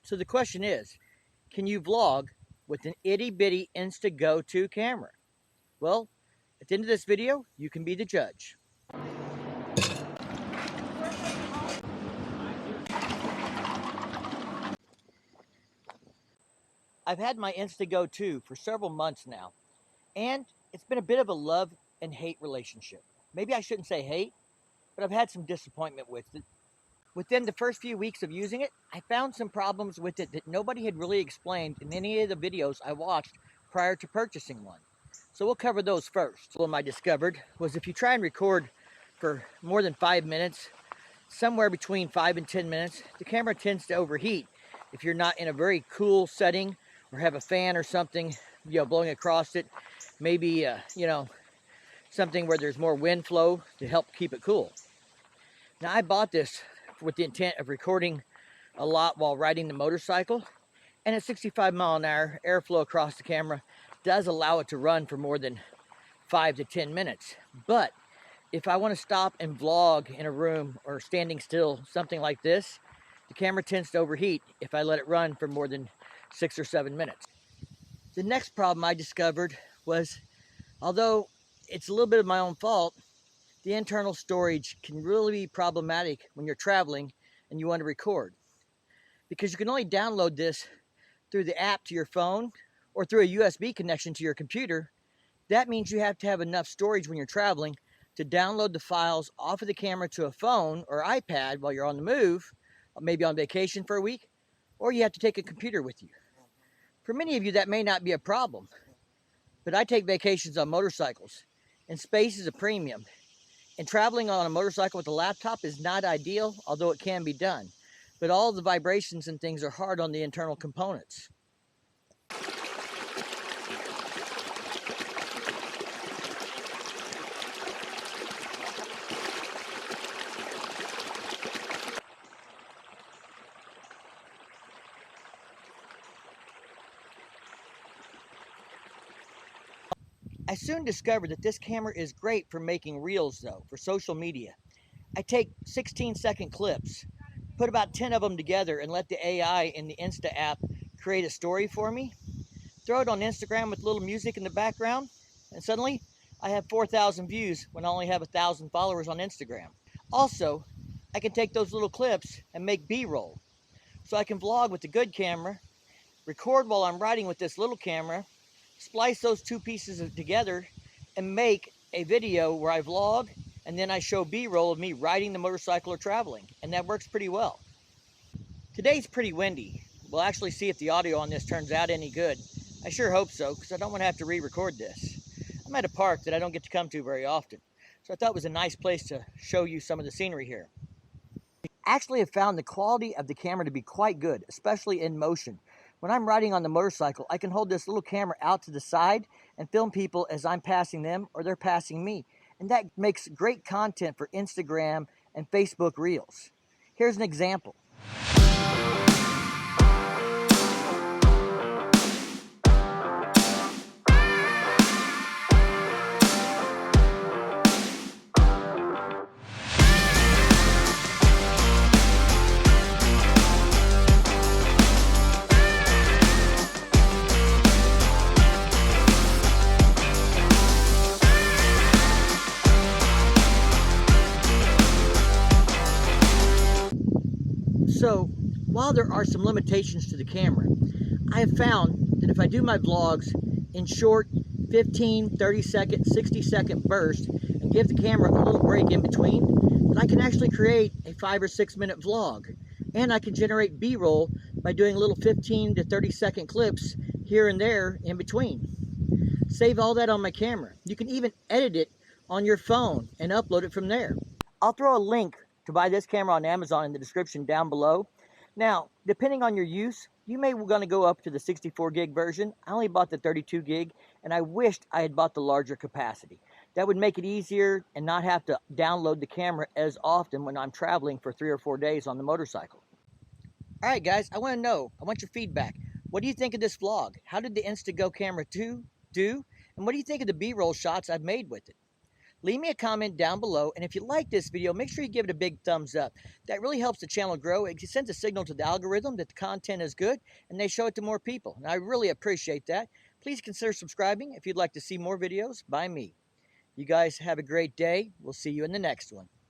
So the question is, can you vlog with an itty bitty Insta GO 2 camera? Well, at the end of this video, you can be the judge. I've had my Insta GO 2 for several months now, and it's been a bit of a love and hate relationship. Maybe I shouldn't say hate, but I've had some disappointment with it. Within the first few weeks of using it, I found some problems with it that nobody had really explained in any of the videos I watched prior to purchasing one. So we'll cover those first. One I discovered was if you try and record for more than 5 minutes, somewhere between 5 and 10 minutes, the camera tends to overheat if you're not in a very cool setting or have a fan or something, blowing across it. Maybe, something where there's more wind flow to help keep it cool. Now, I bought this with the intent of recording a lot while riding the motorcycle, and at 65 mile an hour, airflow across the camera does allow it to run for more than 5 to 10 minutes. But if I want to stop and vlog in a room or standing still, something like this, the camera tends to overheat if I let it run for more than 6 or 7 minutes. The next problem I discovered was, although it's a little bit of my own fault, the internal storage can really be problematic when you're traveling and you want to record. Because you can only download this through the app to your phone or through a USB connection to your computer. That means you have to have enough storage when you're traveling to download the files off of the camera to a phone or iPad while you're on the move, maybe on vacation for a week, or you have to take a computer with you. For many of you, that may not be a problem, but I take vacations on motorcycles, and space is a premium. And traveling on a motorcycle with a laptop is not ideal, although it can be done. But all the vibrations and things are hard on the internal components. I soon discovered that this camera is great for making reels though, for social media. I take 16-second clips, put about 10 of them together and let the AI in the Insta app create a story for me, throw it on Instagram with a little music in the background, and suddenly I have 4,000 views when I only have 1,000 followers on Instagram. Also, I can take those little clips and make B-roll. So I can vlog with the good camera, record while I'm riding with this little camera, splice those two pieces together and make a video where I vlog and then I show B-roll of me riding the motorcycle or traveling, and that works pretty well. Today's pretty windy. We'll actually see if the audio on this turns out any good. I sure hope so, because I don't want to have to re-record this. I'm at a park that I don't get to come to very often, so I thought it was a nice place to show you some of the scenery here. I actually have found the quality of the camera to be quite good, especially in motion. When I'm riding on the motorcycle, I can hold this little camera out to the side and film people as I'm passing them or they're passing me. And that makes great content for Instagram and Facebook Reels. Here's an example. So, while there are some limitations to the camera, I have found that if I do my vlogs in short 15, 30 second, 60 second bursts and give the camera a little break in between, that I can actually create a 5 or 6 minute vlog. And I can generate B-roll by doing little 15 to 30 second clips here and there in between. Save all that on my camera. You can even edit it on your phone and upload it from there. I'll throw a link to buy this camera on Amazon in the description down below. Now, depending on your use, you may want to go up to the 64 gig version. I only bought the 32 gig, and I wished I had bought the larger capacity. That would make it easier and not have to download the camera as often when I'm traveling for 3 or 4 days on the motorcycle. All right, guys, I want to know, I want your feedback. What do you think of this vlog? How did the Insta GO Camera 2 do? And what do you think of the B-roll shots I've made with it? Leave me a comment down below, and if you like this video, make sure you give it a big thumbs up. That really helps the channel grow. It sends a signal to the algorithm that the content is good, and they show it to more people. And I really appreciate that. Please consider subscribing if you'd like to see more videos by me. You guys have a great day. We'll see you in the next one.